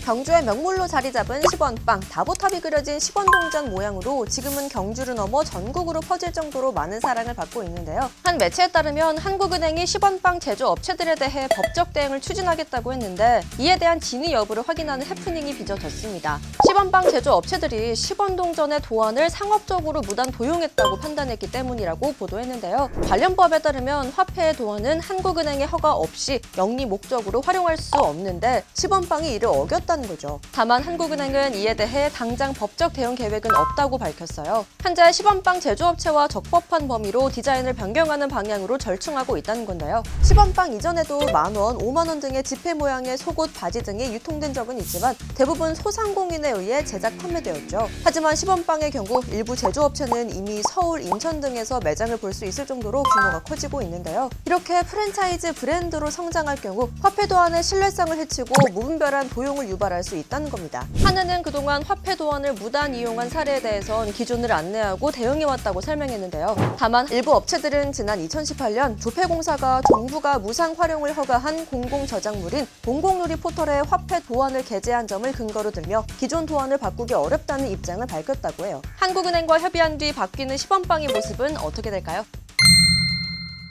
경주의 명물로 자리 잡은 시번빵, 다보탑이 그려진 시번동전 모양으로 지금은 경주를 넘어 전국으로 퍼질 정도로 많은 사랑을 받고 있는데요. 한 매체에 따르면 한국은행이 시번빵 제조업체들에 대해 법적 대응을 추진하겠다고 했는데 이에 대한 진위 여부를 확인하는 해프닝이 빚어졌습니다. 시번빵 제조업체들이 시번동전의 도안을 상업적으로 무단 도용했다고 판단했기 때문이라고 보도했는데요. 관련 법에 따르면 화폐의 도안은 한국은행의 허가 없이 영리 목적으로 활용할 수 없는데 시번빵이 이를 어겼다는 거죠. 다만 한국은행은 이에 대해 당장 법적 대응 계획은 없다고 밝혔어요. 현재 시번빵 제조업체와 적법한 범위로 디자인을 변경하는 방향으로 절충하고 있다는 건데요. 시번빵 이전에도 10,000원, 50,000원 등의 지폐 모양의 속옷, 바지 등이 유통된 적은 있지만 대부분 소상공인에 의해 제작 판매되었죠. 하지만 시번빵의 경우 일부 제조업체는 이미 서울, 인천 등에서 매장을 볼 수 있을 정도로 규모가 커지고 있는데요. 이렇게 프랜차이즈 브랜드로 성장할 경우 화폐 도안의 신뢰성을 해치고 무분별한 도용을 유발할 수 있다는 겁니다. 한은은 그동안 화폐 도안을 무단 이용한 사례에 대해선 기준을 안내하고 대응해왔다고 설명했는데요. 다만 일부 업체들은 지난 2018년 조폐공사가 정부가 무상 활용을 허가한 공공저작물인 공공누리 포털에 화폐 도안을 게재한 점을 근거로 들며 기존 도안을 바꾸기 어렵다는 입장을 밝혔다고 해요. 한국은행과 협의한 뒤 바뀌는 시번빵의 모습은 어떻게 될까요?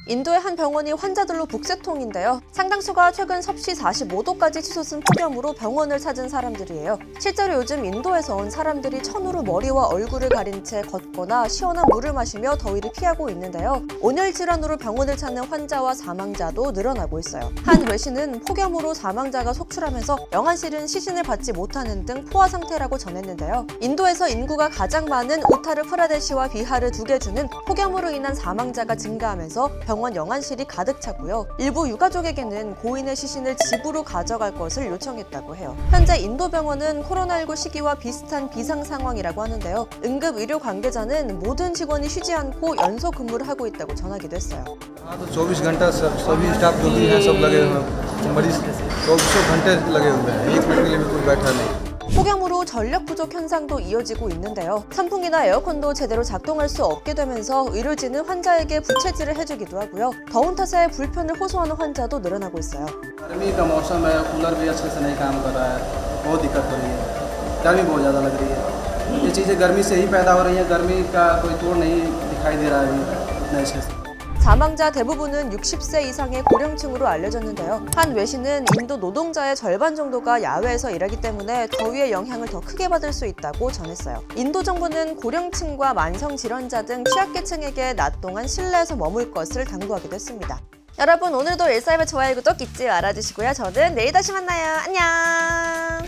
인도의 한 병원이 환자들로 북새통인데요. 상당수가 최근 섭씨 45도까지 치솟은 폭염으로 병원을 찾은 사람들이에요. 실제로 요즘 인도에선 사람들이 천으로 머리와 얼굴을 가린 채 걷거나 시원한 물을 마시며 더위를 피하고 있는데요. 온열 질환으로 병원을 찾는 환자와 사망자도 늘어나고 있어요. 한 외신은 폭염으로 사망자가 속출하면서 영안실은 시신을 받지 못하는 등 포화 상태라고 전했는데요. 인도에서 인구가 가장 많은 우타르 프라데시와 비하르 두 개 주는 폭염으로 인한 사망자가 증가하면서 병원 영안실이 가득 차고요. 일부 유가족에게는 고인의 시신을 집으로 가져갈 것을 요청했다고 해요. 현재 인도 병원은 코로나19 시기와 비슷한 비상 상황이라고 하는데요. 응급 의료 관계자는 모든 직원이 쉬지 않고 연속 근무를 하고 있다고 전하기도 했어요. 24 घंटा सभी स्टाफ जो भी हैं सब लगे हुए हैं मरीज 24 घंटे लगे हुए हैं 1 मिनट के लिए भी कोई बैठा नहीं 폭염으로 전력 부족 현상도 이어지고 있는데요. 선풍기나 에어컨도 제대로 작동할 수 없게 되면서 의료진은 환자에게 부채질을 해주기도 하고요. 더운 탓에 불편을 호소하는 환자도 늘어나고 있어요. गर्मी का मौसम है कूलर भी अच्छे से नहीं काम कर रहा है बहुत दिक्कत हो रही है गर्मी बहुत ज़्यादा लग रही है ये चीज़ें गर्मी से ही पैदा हो रही हैं गर्मी का कोई तोड़ नहीं दिखाई दे रहा है अभी नए से 사망자 대부분은 60세 이상의 고령층으로 알려졌는데요. 한 외신은 인도 노동자의 절반 정도가 야외에서 일하기 때문에 더위의 영향을 더 크게 받을 수 있다고 전했어요. 인도 정부는 고령층과 만성질환자 등 취약계층에게 낮 동안 실내에서 머물 것을 당부하기도 했습니다. 여러분 오늘도 일사이버 좋아요 구독 잊지 말아주시고요. 저는 내일 다시 만나요. 안녕.